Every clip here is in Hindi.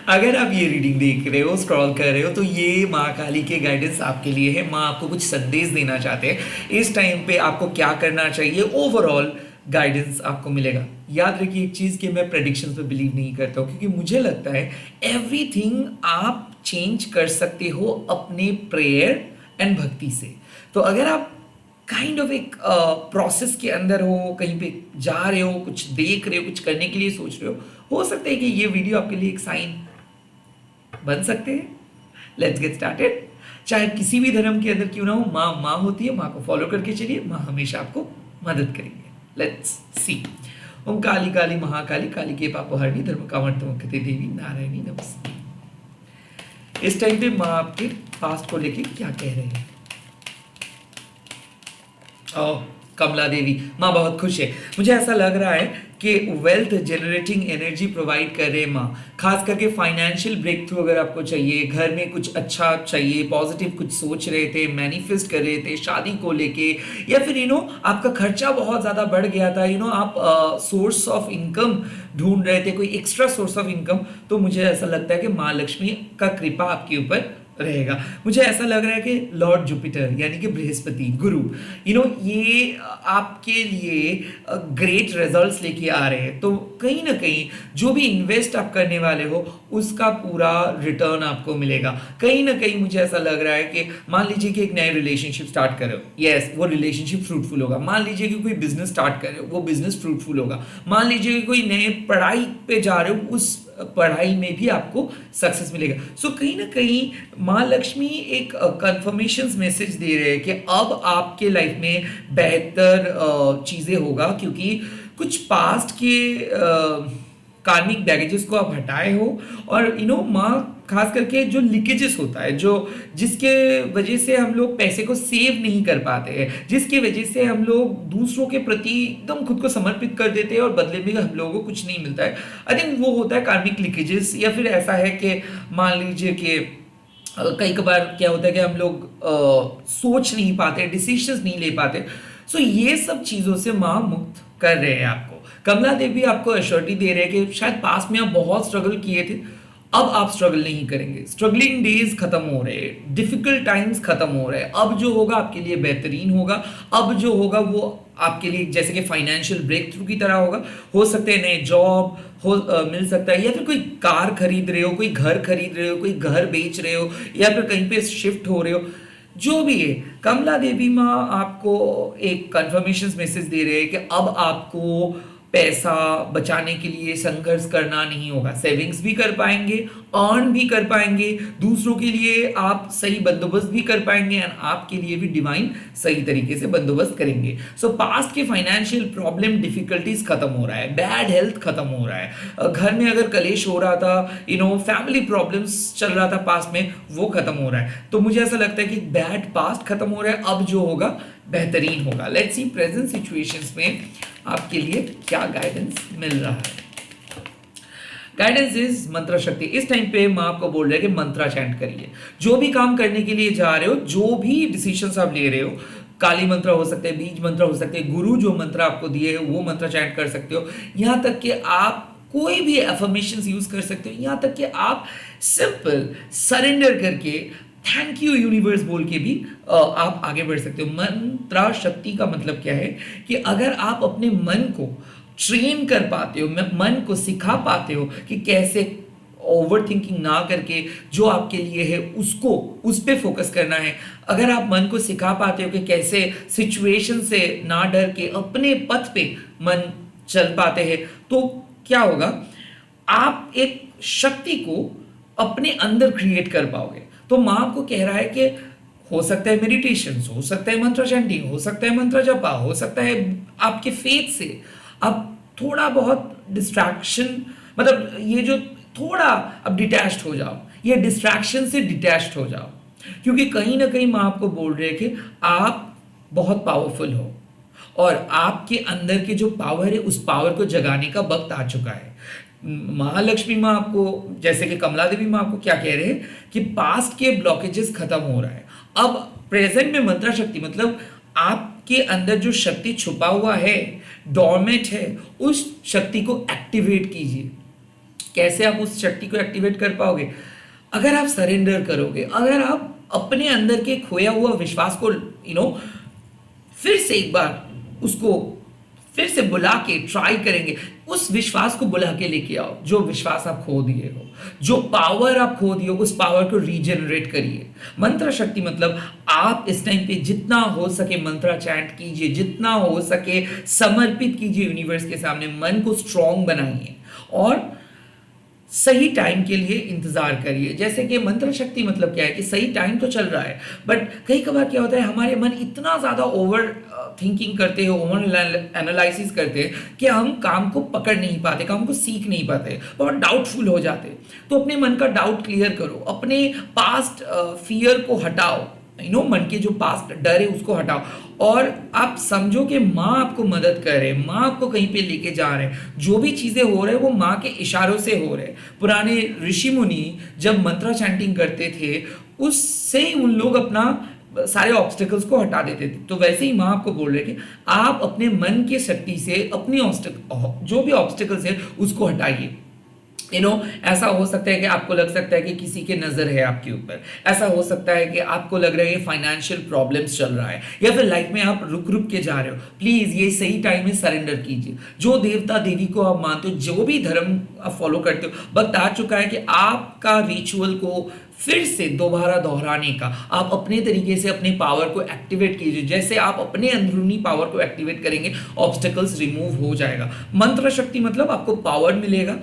अगर आप ये रीडिंग देख रहे हो, स्क्रॉल कर रहे हो, तो ये माँ काली के गाइडेंस आपके लिए है। माँ आपको कुछ संदेश देना चाहते हैं इस टाइम पे, आपको क्या करना चाहिए, ओवरऑल गाइडेंस आपको मिलेगा। याद रखिए एक चीज़ कि मैं प्रेडिक्शंस पे बिलीव नहीं करता हूँ, क्योंकि मुझे लगता है एवरीथिंग आप चेंज कर सकते हो अपने प्रेयर एंड भक्ति से। तो अगर आप काइंड ऑफ एक प्रोसेस के अंदर हो, कहीं पे जा रहे हो, कुछ देख रहे हो, कुछ करने के लिए सोच रहे हो सकता है कि ये वीडियो आपके लिए एक साइन बन सकते हैं। Let's get started. चाहे किसी भी धर्म के अंदर क्यों ना हो, माँ माँ होती है, माँ को फॉलो करके चलिए, माँ हमेशा आपको मदद करेंगे। Let's see. ओम काली काली महाकाली, काली के पापहरणी, धर्म कामर्तमकते देवी नारायणी नमस्ते। इस टाइम पे माँ आपके पास्ट को लेके क्या कह रहे हैं? कमला देवी, माँ बहुत खुश है। मुझे ऐसा लग रहा है कि वेल्थ जनरेटिंग एनर्जी प्रोवाइड कर रहे हैं माँ, खास करके फाइनेंशियल ब्रेक थ्रू अगर आपको चाहिए, घर में कुछ अच्छा चाहिए, पॉजिटिव कुछ सोच रहे थे, मैनिफेस्ट कर रहे थे शादी को लेके, या फिर आपका खर्चा बहुत ज़्यादा बढ़ गया था, आप सोर्स ऑफ इनकम ढूंढ रहे थे, कोई एक्स्ट्रा सोर्स ऑफ इनकम, तो मुझे ऐसा लगता है कि माँ लक्ष्मी का कृपा आपके ऊपर रहेगा। मुझे ऐसा लग रहा है कि लॉर्ड जुपिटर यानी कि बृहस्पति गुरु ये आपके लिए ग्रेट रिजल्ट्स लेके आ रहे हैं। तो कहीं ना कहीं जो भी इन्वेस्ट आप करने वाले हो उसका पूरा रिटर्न आपको मिलेगा। कहीं ना कहीं मुझे ऐसा लग रहा है कि मान लीजिए कि एक नए रिलेशनशिप स्टार्ट कर रहे हो, यस वो रिलेशनशिप फ्रूटफुल होगा। मान लीजिए कि कोई बिजनेस स्टार्ट कर रहे हो, वो बिजनेस फ्रूटफुल होगा। मान लीजिए कि कोई नए पढ़ाई पे जा रहे हो, उस पढ़ाई में भी आपको सक्सेस मिलेगा। सो कहीं ना कहीं माँ लक्ष्मी एक कंफर्मेशन मैसेज दे रहे हैं कि अब आपके लाइफ में बेहतर चीजें होगा, क्योंकि कुछ पास्ट के कार्मिक बैगेजेस को आप हटाए हो, और माँ खास करके जो लीकेजेस होता है, जो जिसके वजह से हम लोग पैसे को सेव नहीं कर पाते हैं, जिसकी वजह से हम लोग दूसरों के प्रति एकदम खुद को समर्पित कर देते हैं और बदले में हम लोगों को कुछ नहीं मिलता है। आई थिंक वो होता है कार्मिक लीकेजेस। या फिर ऐसा है कि मान लीजिए कि कई बार क्या होता है कि हम लोग सोच नहीं पाते, डिसीजंस नहीं ले पाते। सो ये सब चीज़ों से माँ मुक्त कर रहे हैं आपको। कमला देवी आपको एश्योरिटी दे रहे हैं कि शायद पास में आप बहुत स्ट्रगल किए थे, अब आप स्ट्रगल नहीं करेंगे। स्ट्रगलिंग डेज खत्म हो रहे हैं, डिफिकल्ट टाइम्स खत्म हो रहे हैं। अब जो होगा आपके लिए बेहतरीन होगा। अब जो होगा वो आपके लिए जैसे कि फाइनेंशियल ब्रेक थ्रू की तरह होगा। हो सकते हैं नए जॉब मिल सकता है, या फिर कोई कार खरीद रहे हो, कोई घर खरीद रहे हो, कोई घर बेच रहे हो, या फिर कहीं पे शिफ्ट हो रहे हो। जो भी है, कमला देवी माँ आपको एक कंफर्मेशन मैसेज दे रहे हैं कि अब आपको पैसा बचाने के लिए संघर्ष करना नहीं होगा। सेविंग्स भी कर पाएंगे, अर्न भी कर पाएंगे, दूसरों के लिए आप सही बंदोबस्त भी कर पाएंगे, एंड आपके लिए भी डिवाइन सही तरीके से बंदोबस्त करेंगे। सो पास्ट के फाइनेंशियल प्रॉब्लम डिफिकल्टीज खत्म हो रहा है, बैड हेल्थ खत्म हो रहा है, घर में अगर कलेश हो रहा था, फैमिली प्रॉब्लम्स चल रहा था पास्ट में, वो खत्म हो रहा है। तो मुझे ऐसा लगता है कि बैड पास्ट खत्म हो रहा है, अब जो होगा बेहतरीन होगा। लेट्स सी प्रेजेंट सिचुएशंस में आपके लिए क्या गाइडेंस मिल रहा है। गाइडेंस इज मंत्र शक्ति। इस टाइम पे माँ आपको बोल रहे हैं कि मंत्रा चैंट करिए। जो भी काम करने के लिए जा रहे हो, जो भी डिसीजंस आप ले रहे हो, काली मंत्र हो सकते हैं, बीज मंत्र हो सकते हैं, गुरु जो मंत्र आपको दिए है वो मंत्र चैंट कर सकते हो। यहाँ तक कि आप कोई भी एफर्मेशंस यूज कर सकते हो। यहाँ तक कि आप सिंपल सरेंडर करके थैंक यू यूनिवर्स बोल के भी आप आगे बढ़ सकते हो। मंत्रा शक्ति का मतलब क्या है कि अगर आप अपने मन को ट्रेन कर पाते हो, मन को सिखा पाते हो कि कैसे ओवर थिंकिंग ना करके जो आपके लिए है उसको उस पे फोकस करना है, अगर आप मन को सिखा पाते हो कि कैसे सिचुएशन से ना डर के अपने पथ पे मन चल पाते हैं, तो क्या होगा, आप एक शक्ति को अपने अंदर क्रिएट कर पाओगे। तो माँ आपको कह रहा है कि हो सकता है मेडिटेशन, हो सकता है मंत्र चैंटिंग, हो सकता है मंत्र जपा, हो सकता है आपके फेथ से आप थोड़ा बहुत डिस्ट्रैक्शन, मतलब ये जो थोड़ा अब डिटैच्ड हो जाओ, ये डिस्ट्रैक्शन से डिटैच्ड हो जाओ, क्योंकि कहीं ना कहीं माँ आपको बोल रहे हैं कि आप बहुत पावरफुल हो और आपके अंदर के जो पावर है उस पावर को जगाने का वक्त आ चुका है। महालक्ष्मी माँ आपको, जैसे कि कमला देवी माँ आपको क्या कह रहे हैं कि पास्ट के ब्लॉकेजेस खत्म हो रहा है, अब प्रेजेंट में मंत्रा शक्ति, मतलब आपके अंदर जो शक्ति छुपा हुआ है, डॉर्मेंट है, उस शक्ति को एक्टिवेट कीजिए। कैसे आप उस शक्ति को एक्टिवेट कर पाओगे? अगर आप सरेंडर करोगे, अगर आप अपने अंदर के खोया हुआ विश्वास को फिर से एक बार उसको फिर से बुला के ट्राई करेंगे, उस विश्वास को बुला के लेके आओ जो विश्वास आप खो दिए हो, जो पावर आप खो दिए हो, उस पावर को रीजनरेट करिए। मंत्र शक्ति मतलब आप इस टाइम पे जितना हो सके मंत्र चैंट कीजिए, जितना हो सके समर्पित कीजिए यूनिवर्स के सामने, मन को स्ट्रांग बनाइए और सही टाइम के लिए इंतजार करिए। जैसे कि मंत्र शक्ति मतलब क्या है कि सही टाइम तो चल रहा है, बट कई कबार क्या होता है हमारे मन इतना ज़्यादा ओवर थिंकिंग करते हैं, ओवर एनालिसिस करते हैं कि हम काम को पकड़ नहीं पाते, काम को सीख नहीं पाते, बहुत डाउटफुल हो जाते। तो अपने मन का डाउट क्लियर करो, अपने पास्ट फियर को हटाओ, मन के जो पास्ट डर है उसको हटाओ और आप समझो कि माँ आपको मदद कर रहे हैं, माँ आपको कहीं पे लेके जा रहे हैं, जो भी चीजें हो रहे हैं वो माँ के इशारों से हो रहे हैं। पुराने ऋषि मुनि जब मंत्र चैंटिंग करते थे उससे ही उन लोग अपना सारे ऑब्स्टिकल्स को हटा देते थे। तो वैसे ही माँ आपको बोल रहे हैं कि आप अपने मन की शक्ति से अपनी जो भी ऑब्स्टिकल्स है उसको हटाइए। ऐसा हो सकता है कि आपको लग सकता है कि किसी के नजर है आपके ऊपर, ऐसा हो सकता है कि आपको लग रहा है कि फाइनेंशियल प्रॉब्लम्स चल रहा है, या फिर लाइफ में आप रुक रुक के जा रहे हो। प्लीज ये सही टाइम में सरेंडर कीजिए। जो देवता देवी को आप मानते हो, जो भी धर्म आप फॉलो करते हो, वक्त आ चुका है कि आपका रिचुअल को फिर से दोबारा दोहराने का। आप अपने तरीके से अपने पावर को एक्टिवेट कीजिए। जैसे आप अपने अंदरूनी पावर को एक्टिवेट करेंगे, ऑब्स्टिकल्स रिमूव हो जाएगा। मंत्र शक्ति मतलब आपको पावर मिलेगा,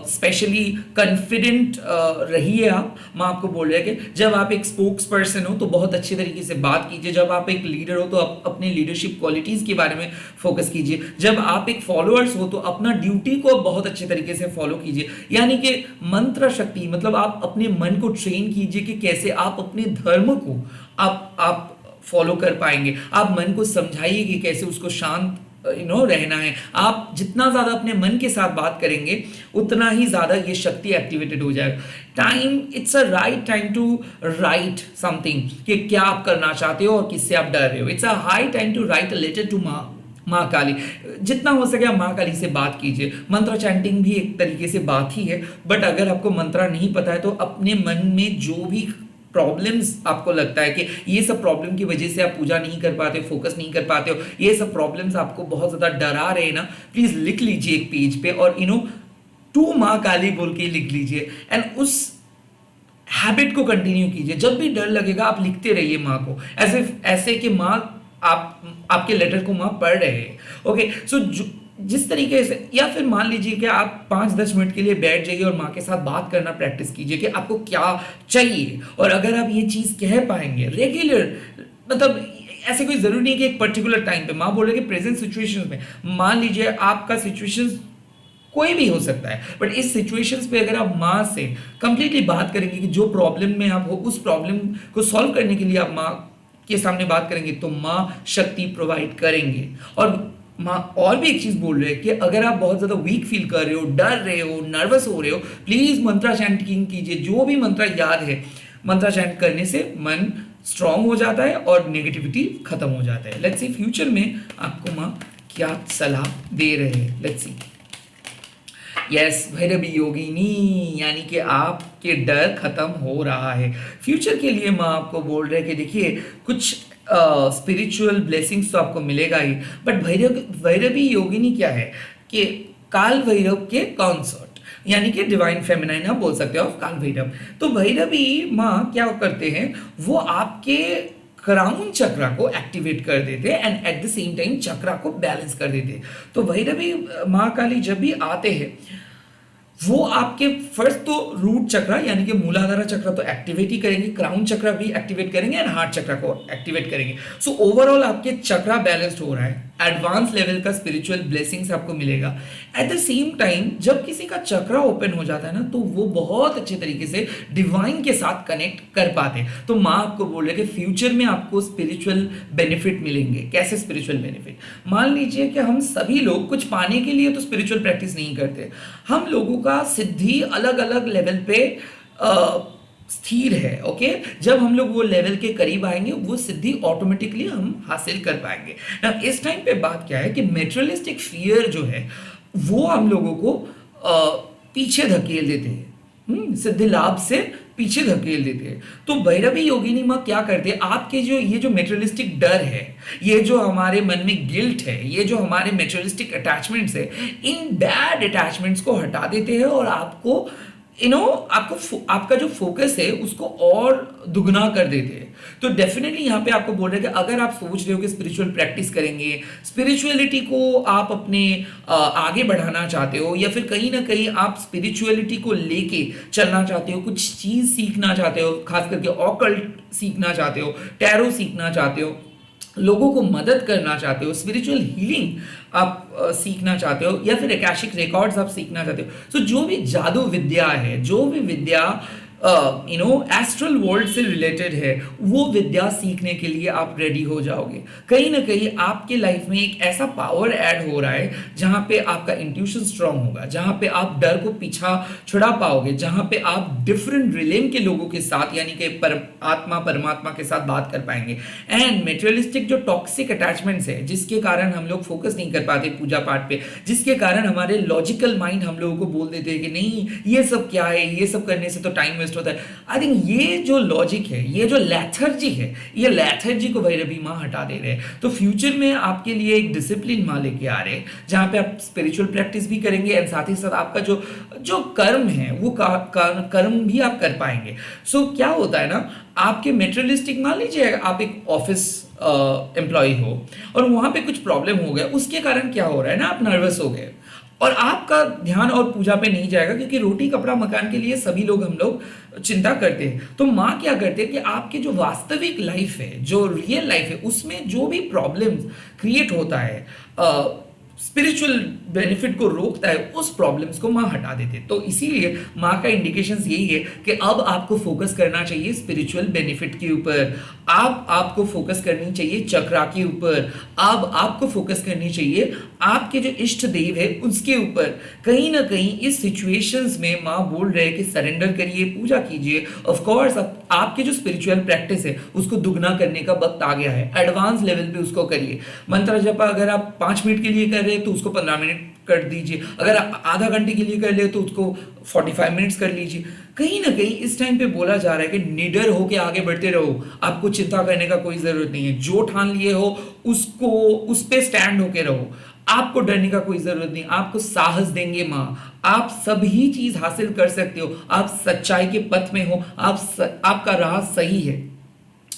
स्पेशली कॉन्फिडेंट रहिए आप। मैं आपको बोल रहा है कि जब आप एक स्पोक्स पर्सन हो तो बहुत अच्छे तरीके से बात कीजिए, जब आप एक लीडर हो तो आप अपने लीडरशिप क्वालिटीज के बारे में फोकस कीजिए, जब आप एक फॉलोअर्स हो तो अपना ड्यूटी को बहुत अच्छे तरीके से फॉलो कीजिए। यानी कि मंत्र शक्ति मतलब आप अपने मन को ट्रेन कीजिए कि कैसे आप अपने धर्म को आप फॉलो कर पाएंगे। आप मन को समझाइए कि कैसे उसको शांत रहना है। आप जितना ज्यादा अपने मन के साथ बात करेंगे उतना ही ज्यादा ये शक्ति एक्टिवेटेड हो जाएगा। Time, it's a right time to write something कि क्या आप करना चाहते हो और किससे आप डर रहे हो। It's a high time to write a letter to माँ काली। जितना हो सके आप माँ काली से बात कीजिए। मंत्र चैंटिंग भी एक तरीके से बात ही है, बट अगर आपको मंत्र नहीं पता है तो अपने मन में जो भी प्रॉब्लम्स आपको लगता है कि ये सब प्रॉब्लम की वजह से आप पूजा नहीं कर पाते, फोकस नहीं कर पाते हो, ये सब प्रॉब्लम्स आपको बहुत ज्यादा डरा रहे हैं ना, प्लीज लिख लीजिए एक पेज पे और टू माँ काली बोल के लिख लीजिए एंड उस हैबिट को कंटिन्यू कीजिए। जब भी डर लगेगा आप लिखते रहिए माँ को, ऐसे कि माँ आपके लेटर को माँ पढ़ रहे हैं। ओके, सो जिस तरीके से, या फिर मान लीजिए कि आप 5-10 मिनट के लिए बैठ जाइए और माँ के साथ बात करना प्रैक्टिस कीजिए कि आपको क्या चाहिए। और अगर आप ये चीज कह पाएंगे रेगुलर, मतलब ऐसे कोई जरूरी नहीं कि एक पर्टिकुलर टाइम पे, माँ बोल रहे कि प्रेजेंट सिचुएशंस में, मान लीजिए आपका सिचुएशंस कोई भी हो सकता है, बट इस सिचुएशंस पे अगर आप माँ से कंप्लीटली बात करेंगे कि जो प्रॉब्लम में आप हो उस प्रॉब्लम को सॉल्व करने के लिए आप माँ के सामने बात करेंगे तो माँ शक्ति प्रोवाइड करेंगे। और माँ और भी एक चीज बोल रहे हैं कि अगर आप बहुत ज्यादा वीक फील कर रहे हो, डर रहे हो, नर्वस हो रहे हो, प्लीज मंत्रा चैंटिंग कीजिए। जो भी मंत्र याद है, मंत्रा चैंट करने से मन स्ट्रांग हो जाता है और नेगेटिविटी खत्म हो जाता है। लेट्स सी फ्यूचर में आपको माँ क्या सलाह दे रहे हैं। Let's see. यस, भैरवी योगिनी, यानी कि आपके डर खत्म हो रहा है। फ्यूचर के लिए माँ आपको बोल रहे हैं कि देखिए कुछ स्पिरिचुअल ब्लेसिंग्स तो आपको मिलेगा ही, बट भैरवी योगिनी क्या है कि काल भैरव के कॉन्सर्ट, यानी कि डिवाइन फेमिनाइन आप बोल सकते हो काल भैरव। तो भैरवी माँ क्या करते हैं, वो आपके क्राउन चक्रा को एक्टिवेट कर देते हैं and at the same time chakra को बैलेंस कर देते हैं। तो भैरवी माँ काली जब भी आते हैं वो आपके फर्स्ट तो रूट चक्रा यानी कि मूलाधार चक्रा तो एक्टिवेट ही करेंगे, क्राउन चक्रा भी एक्टिवेट करेंगे एंड हार्ट चक्रा को एक्टिवेट करेंगे। सो ओवरऑल आपके चक्रा बैलेंस्ड हो रहा है, एडवांस लेवल का स्पिरिचुअल ब्लेसिंग्स आपको मिलेगा। एट द सेम टाइम जब किसी का चक्रा ओपन हो जाता है ना तो वो बहुत अच्छे तरीके से डिवाइन के साथ कनेक्ट कर पाते हैं। तो माँ आपको बोल रहे कि फ्यूचर में आपको स्पिरिचुअल बेनिफिट मिलेंगे। कैसे स्पिरिचुअल बेनिफिट? मान लीजिए कि हम सभी लोग कुछ पाने के लिए तो स्पिरिचुअल प्रैक्टिस नहीं करते, हम लोगों का सिद्धि अलग अलग लेवल पे स्थिर है। ओके, जब हम लोग वो लेवल के करीब आएंगे वो सिद्धि ऑटोमेटिकली हम हासिल कर पाएंगे ना। इस टाइम पे बात क्या है कि मेटेरियलिस्टिक फियर जो है वो हम लोगों को पीछे धकेल देते हैं, सिद्धि लाभ से पीछे धकेल देते हैं। तो भैरवी योगिनी माँ क्या करते हैं, आपके जो ये जो मेटेरियलिस्टिक डर है, ये जो हमारे मन में गिल्ट है, ये जो हमारे मेटेरियलिस्टिक अटैचमेंट्स है, इन बैड अटैचमेंट्स को हटा देते हैं और आपको आपको आपका जो फोकस है उसको और दुगना कर देते हैं। तो डेफिनेटली यहाँ पे आपको बोल रहे हैं कि अगर आप सोच रहे हो कि स्पिरिचुअल प्रैक्टिस करेंगे, स्पिरिचुअलिटी को आप अपने आगे बढ़ाना चाहते हो, या फिर कहीं ना कहीं आप स्पिरिचुअलिटी को लेके चलना चाहते हो, कुछ चीज सीखना चाहते हो, खास करके ऑकल्ट सीखना चाहते हो, टैरो सीखना चाहते हो, लोगों को मदद करना चाहते हो, स्पिरिचुअल हीलिंग आप सीखना चाहते हो, या फिर अकाशिक रिकॉर्ड्स आप सीखना चाहते हो, तो जो भी जादू विद्या है, जो भी विद्या एस्ट्रल वर्ल्ड से रिलेटेड है, वो विद्या सीखने के लिए आप रेडी हो जाओगे। कहीं ना कहीं आपके लाइफ में एक ऐसा पावर ऐड हो रहा है जहां पे आपका इंट्यूशन स्ट्रांग होगा, जहां पे आप डर को पीछा छुड़ा पाओगे, जहां पे आप डिफरेंट रिलेम के लोगों के साथ यानी कि आत्मा परमात्मा के साथ बात कर पाएंगे। एंड मेटेरियलिस्टिक जो टॉक्सिक अटैचमेंट्स है, जिसके कारण हम लोग फोकस नहीं कर पाते पूजा पाठ पे, जिसके कारण हमारे लॉजिकल माइंड हम लोगों को बोल देते हैं कि नहीं ये सब क्या है, ये सब करने से तो टाइम होता है। आई थिंक ये जो लॉजिक है, ये जो लेथर्जी है, ये लेथर्जी को भैरवी माँ हटा दे रहे हैं। तो फ्यूचर में आपके लिए एक डिसिप्लिन माँ लेके आ रहे हैं जहां पे आप स्पिरिचुअल प्रैक्टिस भी करेंगे एंड साथ ही साथ आपका जो जो कर्म है वो कर्म भी आप कर पाएंगे। सो क्या होता है ना, आपके मेटेरियलिस्टिक, मान लीजिए आप एक ऑफिस एम्प्लॉय हो और वहां पे कुछ प्रॉब्लम हो गया, उसके कारण क्या हो रहा है ना, आप नर्वस हो गए और आपका ध्यान और पूजा पे नहीं जाएगा, क्योंकि रोटी कपड़ा मकान के लिए सभी लोग हम लोग चिंता करते हैं। तो माँ क्या करते हैं कि आपके जो वास्तविक लाइफ है, जो रियल लाइफ है, उसमें जो भी प्रॉब्लम्स क्रिएट होता है, स्पिरिचुअल बेनिफिट को रोकता है, उस प्रॉब्लम्स को माँ हटा देते। तो इसीलिए माँ का इंडिकेशंस यही है कि अब आपको फोकस करना चाहिए स्पिरिचुअल बेनिफिट के ऊपर, आपको फोकस करनी चाहिए चक्रा के ऊपर, अब आपको फोकस करनी चाहिए आपके जो इष्ट देव है उसके ऊपर। कहीं ना कहीं इस सिचुएशंस में माँ बोल रहे हैं कि सरेंडर करिए, पूजा कीजिए। ऑफ कोर्स आपके जो स्पिरिचुअल प्रैक्टिस है उसको दुगना करने का वक्त आ गया है, एडवांस लेवल पे उसको करिए। मंत्र जप अगर आप 5 मिनट के लिए कर रहे हैं तो उसको 15 मिनट कर दीजिए, अगर आप आधा घंटे के लिए कर ले तो उसको 45 मिनट्स कर लीजिए। कहीं ना कहीं इस टाइम पे बोला जा रहा है कि निडर होके आगे बढ़ते रहो, आपको चिंता करने का कोई जरूरत नहीं है, जो ठान लिए हो उसको उस पे स्टैंड होके रहो, आपको डरने का कोई जरूरत नहीं, आपको साहस देंगे माँ, आप सभी चीज हासिल कर सकते हो, आप सच्चाई के पथ में हो, आपका राह सही है।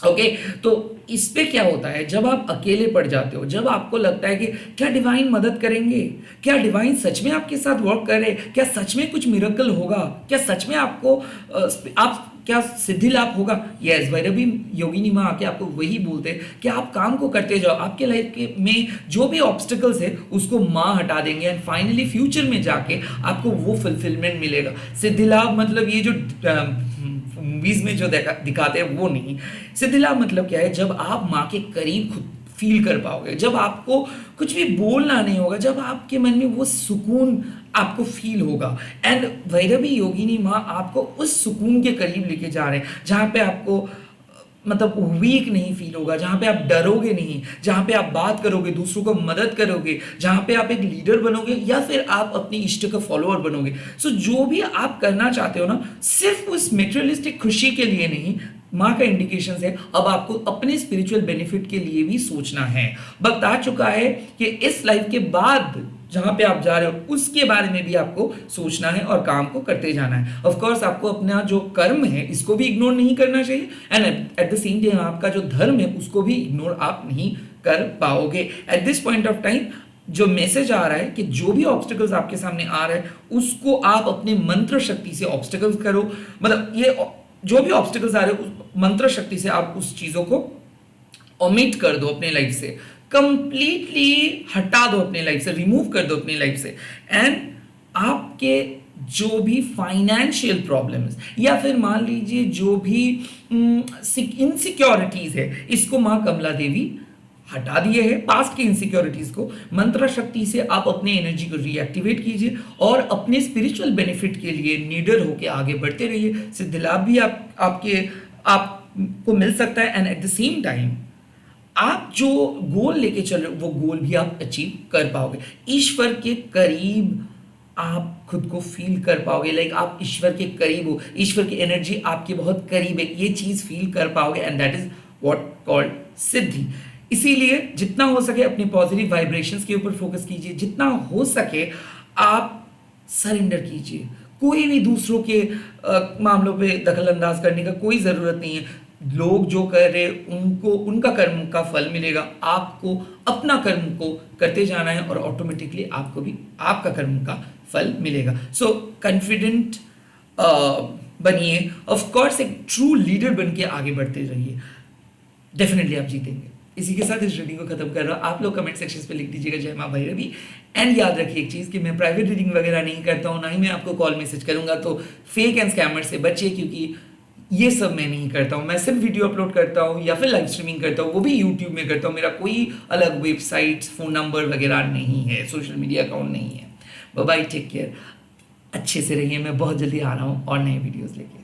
ओके तो इस पे क्या होता है, जब आप अकेले पड़ जाते हो, जब आपको लगता है कि क्या डिवाइन मदद करेंगे, क्या डिवाइन सच में आपके साथ वर्क करे, क्या सच में कुछ मिरेकल होगा, क्या सच में आपको आप क्या सिद्धि लाभ होगा, यस भैरवी योगिनी माँ आके आपको वही बोलते हैं कि आप काम को करते जाओ, आपके लाइफ के में जो भी ऑब्स्टिकल्स है उसको माँ हटा देंगे एंड फाइनली फ्यूचर में जाके आपको वो फुलफिलमेंट मिलेगा। सिद्धि लाभ मतलब ये जो मूवीज में जो दिखाते हैं वो नहीं। सिद्धि लाभ मतलब क्या है, जब आप माँ के करीब खुद फील कर पाओगे, जब आपको कुछ भी बोलना नहीं होगा, जब आपके मन में वो सुकून आपको फील होगा। एंड भैरवी योगिनी माँ आपको उस सुकून के करीब लेके जा रहे हैं जहाँ पे आपको मतलब वीक नहीं फील होगा, जहाँ पे आप डरोगे नहीं, जहाँ पे आप बात करोगे, दूसरों को मदद करोगे, जहाँ पे आप एक लीडर बनोगे या फिर आप अपने इष्ट का फॉलोअर बनोगे। सो जो भी आप करना चाहते हो ना, सिर्फ उस मेटेरियलिस्टिक खुशी के लिए नहीं, माँ का इंडिकेशन है अब आपको अपने स्पिरिचुअल बेनिफिट के लिए भी सोचना है। वक्त आ चुका है कि इस लाइफ के बाद जहां पे आप जा रहे हो उसके बारे में भी आपको सोचना है और काम को करते जाना है। ऑफ कोर्स आपको अपना जो कर्म है इसको भी इग्नोर नहीं करना चाहिए and at the same time आपका जो धर्म है उसको भी इग्नोर आप नहीं कर पाओगे। At this point of time जो मैसेज आ रहा है कि जो भी ऑब्स्टिकल्स आपके सामने आ रहे हैं उसको आप अपने मंत्र शक्ति से ऑब्स्टिकल्स करो, मतलब ये जो भी ऑब्स्टिकल्स आ रहे हैं मंत्र शक्ति से आप उस चीजों को ओमिट कर दो, अपने लाइफ से कंप्लीटली हटा दो, अपने लाइफ से रिमूव कर दो अपनी लाइफ से। एंड आपके जो भी फाइनेंशियल प्रॉब्लम्स या फिर मान लीजिए जो भी इनसिक्योरिटीज है इसको माँ कमला देवी हटा दिए है। पास्ट की इनसिक्योरिटीज को मंत्र शक्ति से आप अपने एनर्जी को रीएक्टिवेट कीजिए और अपने स्पिरिचुअल बेनिफिट के लिए निडर होकर आगे बढ़ते रहिए। सिद्धि लाभ भी आपको मिल सकता है and at the same time आप जो गोल लेके चल रहे हो वो गोल भी आप अचीव कर पाओगे। ईश्वर के करीब आप खुद को फील कर पाओगे, लाइक आप ईश्वर के करीब हो, ईश्वर की एनर्जी आपके बहुत करीब है, ये चीज़ फील कर पाओगे, and that is what called siddhi. इसीलिए जितना हो सके अपनी पॉजिटिव वाइब्रेशंस के ऊपर फोकस कीजिए, जितना हो सके आप सरेंडर कीजिए। कोई भी दूसरों के मामलों पे दखल अंदाज करने का कोई ज़रूरत नहीं है। लोग जो कर रहे उनको उनका कर्म का फल मिलेगा, आपको अपना कर्म को करते जाना है और ऑटोमेटिकली आपको भी आपका कर्म का फल मिलेगा। सो कॉन्फिडेंट बनिए, ऑफ कोर्स एक ट्रू लीडर बन के आगे बढ़ते रहिए, डेफिनेटली आप जीतेंगे। इसी के साथ इस रीडिंग को खत्म कर रहा हूँ। आप लोग कमेंट सेक्शन पे लिख दीजिएगा जय माँ भैरवी। एंड याद रखिए एक चीज़ कि मैं प्राइवेट रीडिंग वगैरह नहीं करता हूँ, ना ही मैं आपको कॉल मैसेज करूंगा, तो फेक एंड स्कैमर से बचिए, क्योंकि ये सब मैं नहीं करता हूँ। मैं सिर्फ वीडियो अपलोड करता हूँ या फिर लाइव स्ट्रीमिंग करता हूँ, वो भी यूट्यूब में करता हूँ। मेरा कोई अलग वेबसाइट्स, फ़ोन नंबर वगैरह नहीं है, सोशल मीडिया अकाउंट नहीं है। बाय बाय, टेक केयर, अच्छे से रहिए। मैं बहुत जल्दी आ रहा हूँ और नए वीडियोज़ लेके।